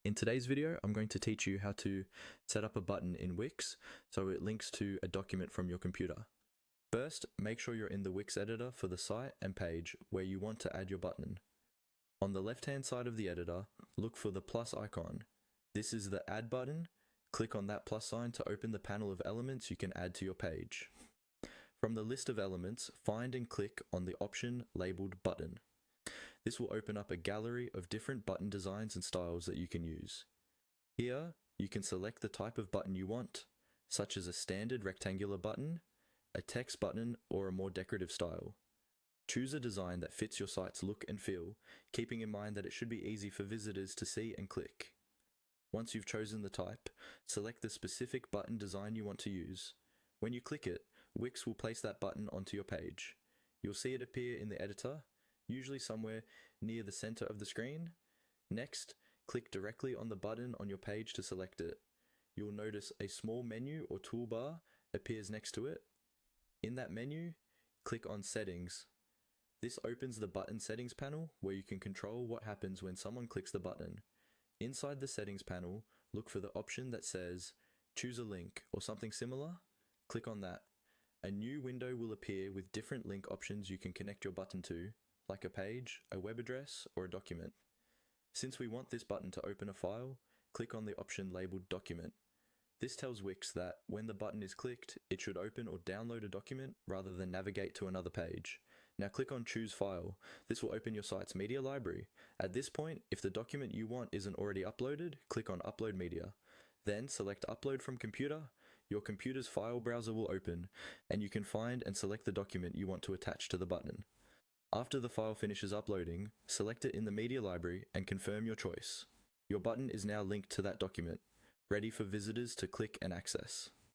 In today's video, I'm going to teach you how to set up a button in Wix so it links to a document from your computer. First, make sure you're in the Wix editor for the site and page where you want to add your button. On the left-hand side of the editor, look for the plus icon. This is the Add button. Click on that plus sign to open the panel of elements you can add to your page. From the list of elements, find and click on the option labeled Button. This will open up a gallery of different button designs and styles that you can use. Here, you can select the type of button you want, such as a standard rectangular button, a text button, or a more decorative style. Choose a design that fits your site's look and feel, keeping in mind that it should be easy for visitors to see and click. Once you've chosen the type, select the specific button design you want to use. When you click it, Wix will place that button onto your page. You'll see it appear in the editor, usually somewhere near the center of the screen. Next, click directly on the button on your page to select it. You'll notice a small menu or toolbar appears next to it. In that menu, click on Settings. This opens the button settings panel where you can control what happens when someone clicks the button. Inside the settings panel, look for the option that says Choose a link or something similar. Click on that. A new window will appear with different link options you can connect your button to, like a page, a web address, or a document. Since we want this button to open a file, click on the option labeled Document. This tells Wix that when the button is clicked, it should open or download a document rather than navigate to another page. Now click on Choose File. This will open your site's media library. At this point, if the document you want isn't already uploaded, click on Upload Media. Then select Upload from Computer. Your computer's file browser will open, and you can find and select the document you want to attach to the button. After the file finishes uploading, select it in the media library and confirm your choice. Your button is now linked to that document, ready for visitors to click and access.